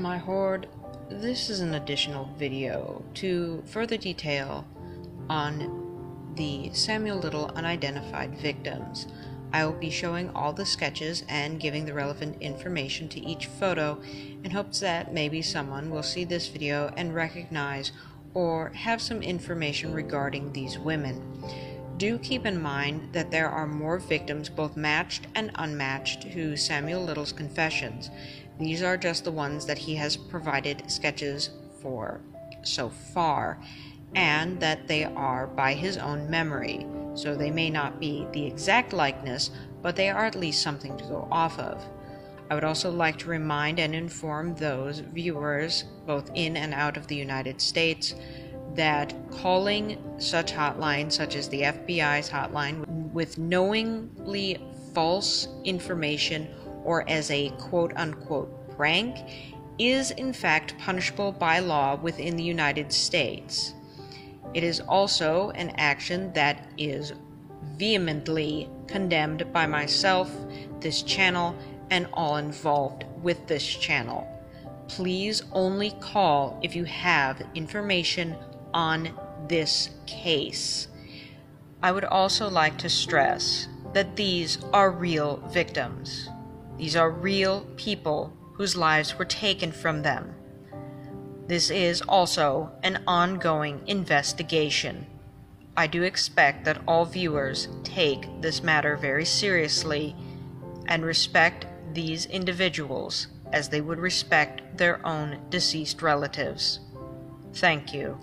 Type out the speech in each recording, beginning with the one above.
My horde, this is an additional video to further detail on the Samuel Little unidentified victims. I will be showing all the sketches and giving the relevant information to each photo in hopes that maybe someone will see this video and recognize or have some information regarding these women. Do keep in mind that there are more victims, both matched and unmatched, to Samuel Little's confessions. These are just the ones that he has provided sketches for so far, and that they are by his own memory, so they may not be the exact likeness, but they are at least something to go off of. I would also like to remind and inform those viewers, both in and out of the United States, that calling such hotlines, such as the FBI's hotline, with knowingly false information or as a quote-unquote prank is in fact punishable by law within the United States. It is also an action that is vehemently condemned by myself, this channel, and all involved with this channel. Please only call if you have information on this case. I would also like to stress that these are real victims. These are real people whose lives were taken from them. This is also an ongoing investigation. I do expect that all viewers take this matter very seriously and respect these individuals as they would respect their own deceased relatives. Thank you.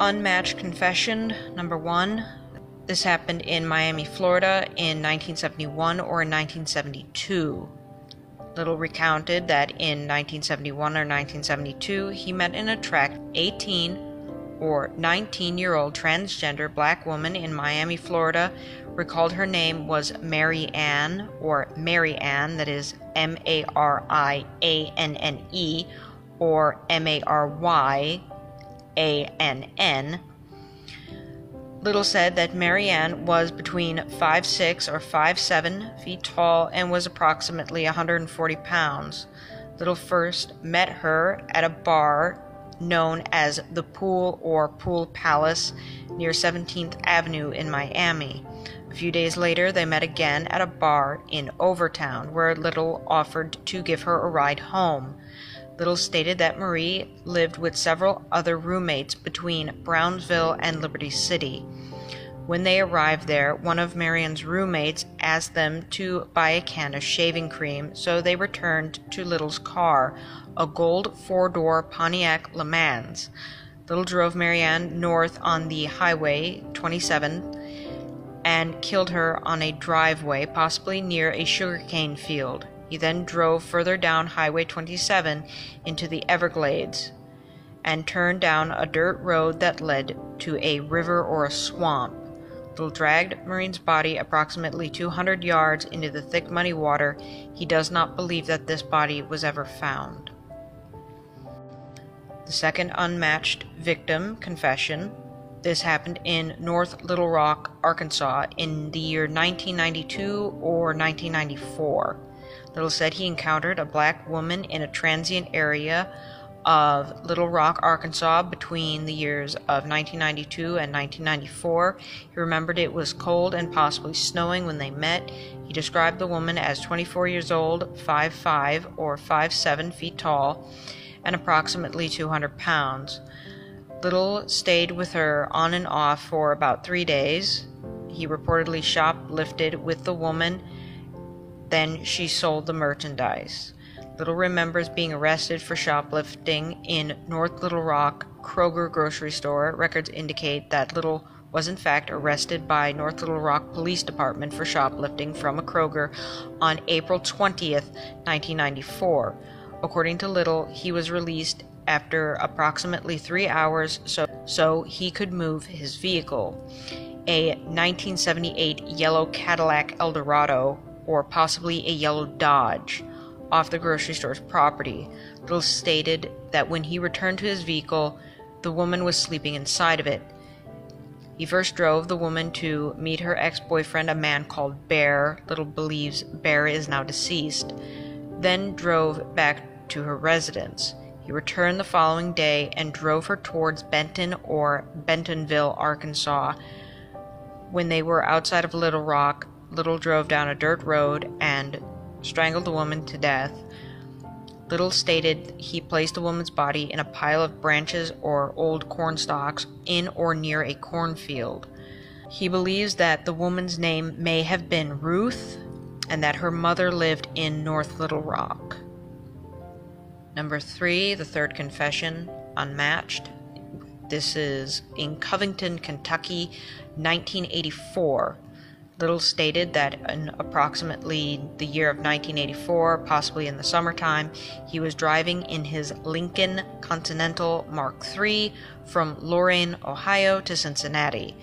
Unmatched confession number 1. This happened in Miami, Florida in 1971 or in 1972. Little recounted that in 1971 or 1972 he met and attracted 18 or 19-year-old transgender black woman in Miami, Florida. Recalled her name was Mary Ann, or Mary Ann, that is M-A-R-I-A-N-N-E, or M-A-R-Y-A-N-N. Little said that Mary Ann was between 5'6" or 5'7" feet tall and was approximately 140 pounds. Little first met her at a bar known as the Pool or Pool Palace near 17th Avenue in Miami. A few days later, they met again at a bar in Overtown, where Little offered to give her a ride home. Little stated that Marie lived with several other roommates between Brownsville and Liberty City. When they arrived there, one of Marian's roommates asked them to buy a can of shaving cream, so they returned to Little's car, a gold 4-door Pontiac Le Mans. Little drove Marianne north on the Highway 27 and killed her on a driveway, possibly near a sugarcane field. He then drove further down Highway 27 into the Everglades and turned down a dirt road that led to a river or a swamp. Little dragged Marine's body approximately 200 yards into the thick muddy water. He does not believe that this body was ever found. The second unmatched victim confession. This happened in North Little Rock, Arkansas in the year 1992 or 1994. Little said he encountered a black woman in a transient area of Little Rock, Arkansas between the years of 1992 and 1994. He remembered it was cold and possibly snowing when they met. He described the woman as 24 years old, 5'5" or 5'7" feet tall, and approximately 200 pounds. Little stayed with her on and off for about 3 days. He reportedly shoplifted with the woman. Then she sold the merchandise. Little remembers being arrested for shoplifting in North Little Rock Kroger grocery store. Records indicate that Little was in fact arrested by North Little Rock Police Department for shoplifting from a Kroger on April 20th, 1994. According to Little, he was released after approximately 3 hours so he could move his vehicle, a 1978 yellow Cadillac Eldorado, or possibly a yellow Dodge, off the grocery store's property. Little stated that when he returned to his vehicle, the woman was sleeping inside of it. He first drove the woman to meet her ex-boyfriend, a man called Bear. Little believes Bear is now deceased. Then drove back to her residence. He returned the following day and drove her towards Benton or Bentonville, Arkansas. When they were outside of Little Rock, Little drove down a dirt road and strangled the woman to death. Little stated he placed the woman's body in a pile of branches or old corn stalks in or near a cornfield. He believes that the woman's name may have been Ruth and that her mother lived in North Little Rock. Number 3, the third confession, unmatched. This is in Covington, Kentucky, 1984. Little stated that in approximately the year of 1984, possibly in the summertime, he was driving in his Lincoln Continental Mark III from Lorain, Ohio to Cincinnati.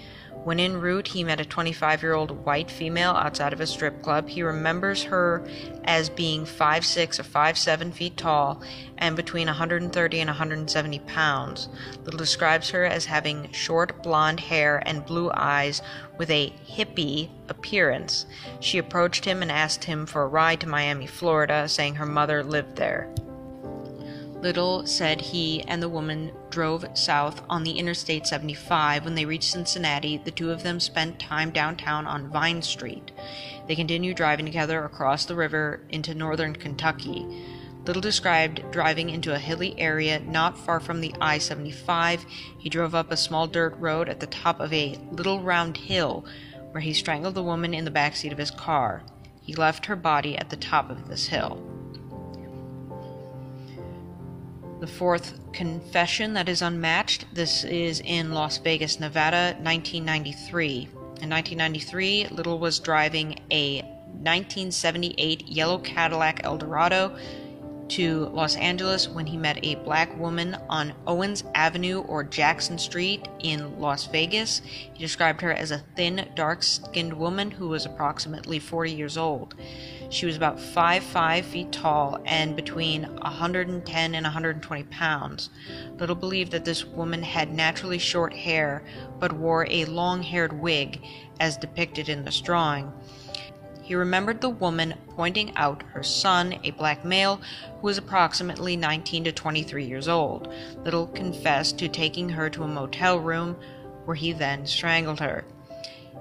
When en route, he met a 25-year-old white female outside of a strip club. He remembers her as being 5'6" or 5'7" feet tall and between 130 and 170 pounds. Little describes her as having short blonde hair and blue eyes with a hippie appearance. She approached him and asked him for a ride to Miami, Florida, saying her mother lived there. Little said he and the woman drove south on the Interstate 75. When they reached Cincinnati, the two of them spent time downtown on Vine Street. They continued driving together across the river into northern Kentucky. Little described driving into a hilly area not far from the I-75. He drove up a small dirt road at the top of a little round hill, where he strangled the woman in the backseat of his car. He left her body at the top of this hill. The fourth confession that is unmatched. This is in Las Vegas, Nevada, 1993. In 1993, Little was driving a 1978 yellow Cadillac Eldorado to Los Angeles when he met a black woman on Owens Avenue or Jackson Street in Las Vegas. He described her as a thin, dark-skinned woman who was approximately 40 years old. She was about 5'5" feet tall and between 110 and 120 pounds. Little believed that this woman had naturally short hair but wore a long-haired wig as depicted in this drawing. He remembered the woman pointing out her son, a black male, who was approximately 19 to 23 years old. Little confessed to taking her to a motel room where he then strangled her.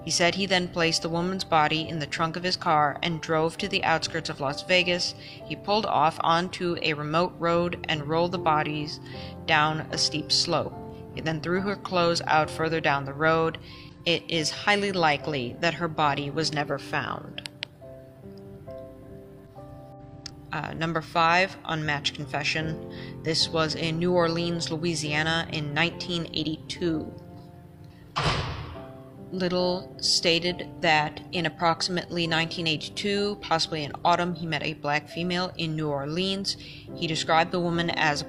He said he then placed the woman's body in the trunk of his car and drove to the outskirts of Las Vegas. He pulled off onto a remote road and rolled the bodies down a steep slope. He then threw her clothes out further down the road. It is highly likely that her body was never found. Number 5, unmatched confession. This was in New Orleans, Louisiana in 1982. Little stated that in approximately 1982, possibly in autumn, he met a black female in New Orleans. He described the woman as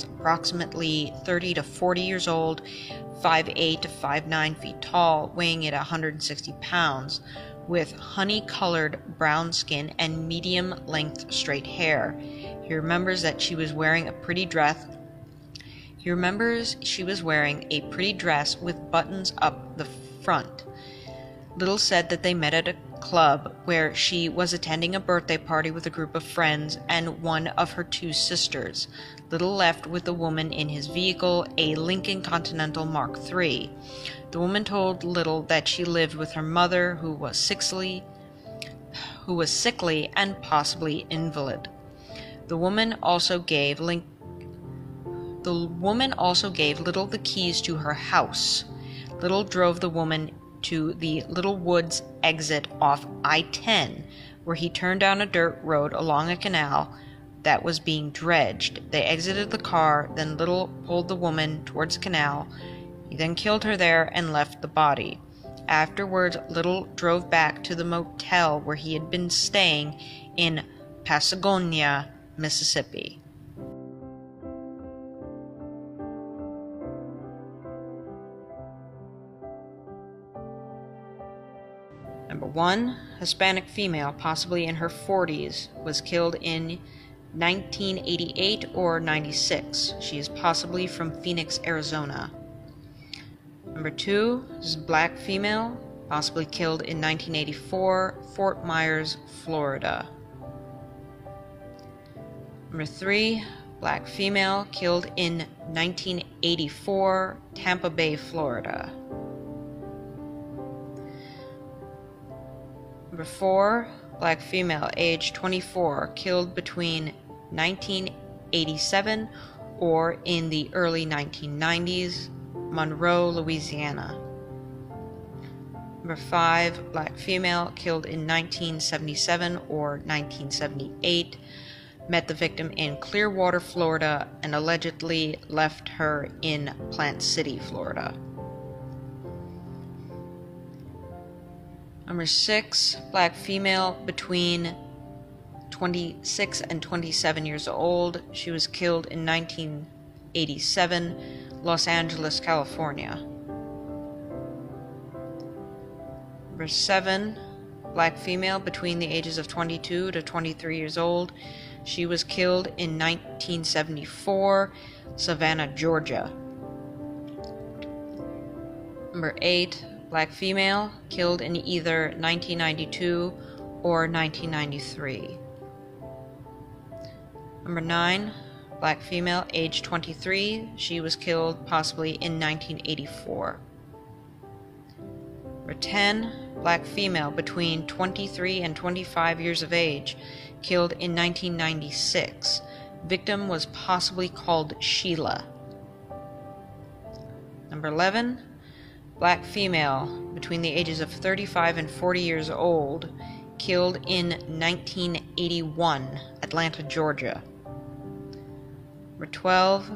approximately 30 to 40 years old, 5'8" to 5'9" feet tall, weighing at 160 pounds, with honey-colored brown skin and medium-length straight hair. He remembers she was wearing a pretty dress with buttons up the front. Little said that they met at a club where she was attending a birthday party with a group of friends and one of her two sisters. Little left with the woman in his vehicle, a Lincoln Continental Mark III. The woman told Little that she lived with her mother, who was sickly and possibly invalid. The woman also gave Little the keys to her house. Little drove the woman to the Little Woods exit off I-10, where he turned down a dirt road along a canal that was being dredged. They exited the car, then Little pulled the woman towards the canal. He then killed her there and left the body. Afterwards, Little drove back to the motel where he had been staying in Pascagonia, Mississippi. Number 1, Hispanic female, possibly in her 40s, was killed in 1988 or 96. She is possibly from Phoenix, Arizona. Number 2 is black female, possibly killed in 1984, Fort Myers, Florida. Number 3, black female, killed in 1984, Tampa Bay, Florida. Number 4, black female, age 24, killed between 1987 or in the early 1990s, Monroe, Louisiana. Number 5, black female, killed in 1977 or 1978, met the victim in Clearwater, Florida, and allegedly left her in Plant City, Florida. Number 6, black female between 26 and 27 years old. She was killed in 1987, Los Angeles, California. Number 7, black female between the ages of 22 to 23 years old. She was killed in 1974, Savannah, Georgia. Number 8, black female, killed in either 1992 or 1993. Number 9, black female, age 23. She was killed possibly in 1984. Number 10, black female between 23 and 25 years of age, killed in 1996. Victim was possibly called Sheila. Number 11, black female between the ages of 35 and 40 years old, killed in 1981, Atlanta, Georgia. Number 12,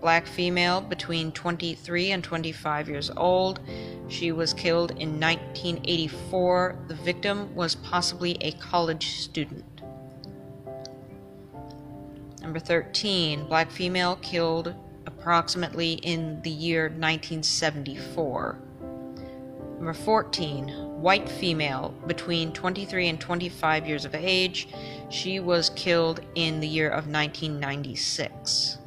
black female between 23 and 25 years old. She was killed in 1984. The victim was possibly a college student. Number 13, black female, killed approximately in the year 1974. Number 14, white female between 23 and 25 years of age. She was killed in the year of 1996.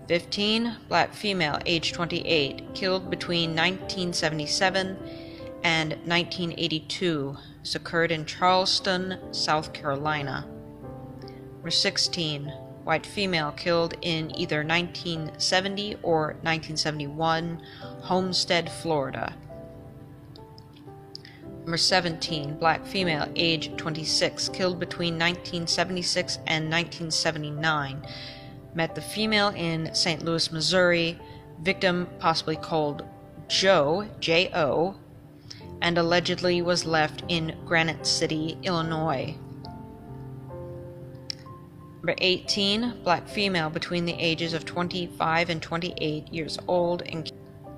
15, black female, age 28, killed between 1977 and 1982. This occurred in Charleston, South Carolina. Number 16, white female, killed in either 1970 or 1971, Homestead, Florida. Number 17, black female, age 26, killed between 1976 and 1979. Met the female in St. Louis, Missouri. Victim possibly called Joe, J-O, and allegedly was left in Granite City, Illinois. Number 18, black female between the ages of 25 and 28 years old and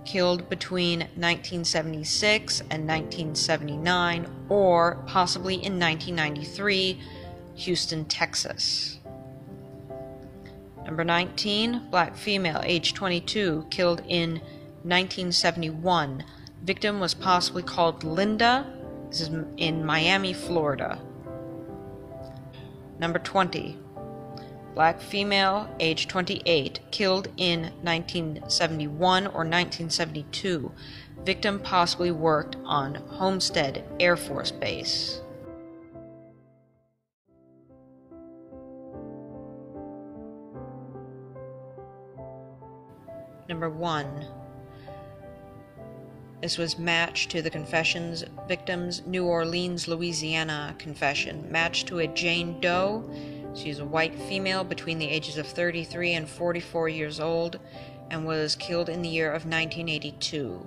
killed between 1976 and 1979 or possibly in 1993, Houston, Texas. Number 19, black female, age 22, killed in 1971. Victim was possibly called Linda. This is in Miami, Florida. Number 20, black female, age 28, killed in 1971 or 1972. Victim possibly worked on Homestead Air Force Base. Number 1. This was matched to the confession's victim's New Orleans, Louisiana confession, matched to a Jane Doe. She's a white female between the ages of 33 and 44 years old and was killed in the year of 1982.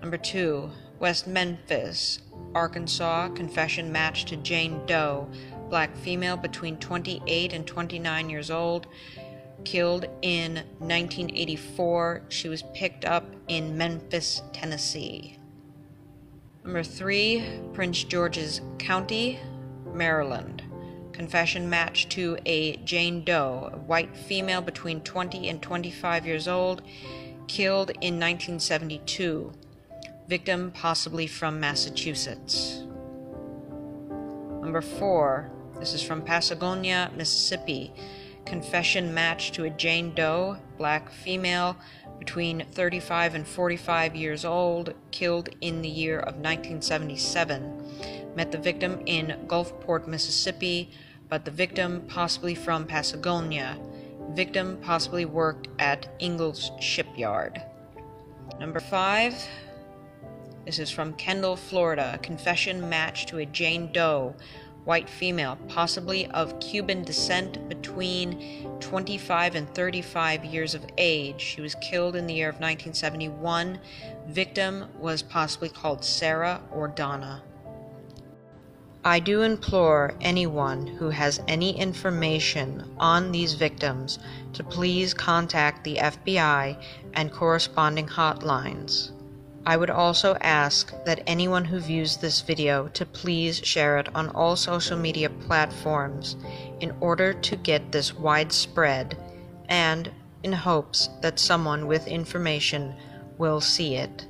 Number 2, West Memphis, Arkansas, confession matched to Jane Doe, black female between 28 and 29 years old, killed in 1984. She was picked up in Memphis, Tennessee. Number 3, Prince George's County, Maryland. Confession matched to a Jane Doe, a white female between 20 and 25 years old, killed in 1972. Victim possibly from Massachusetts. Number 4, this is from Pasagonia, Mississippi. confession match to a Jane Doe, black female, between 35 and 45 years old, killed in the year of 1977. Met the victim in Gulfport, Mississippi, but the victim possibly from Patagonia. Victim possibly worked at Ingalls Shipyard. Number 5. This is from Kendall, Florida. Confession match to a Jane Doe, white female, possibly of Cuban descent, between 25 and 35 years of age. She was killed in the year of 1971. Victim was possibly called Sarah or Donna. I do implore anyone who has any information on these victims to please contact the FBI and corresponding hotlines. I would also ask that anyone who views this video to please share it on all social media platforms in order to get this widespread, and in hopes that someone with information will see it.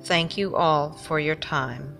Thank you all for your time.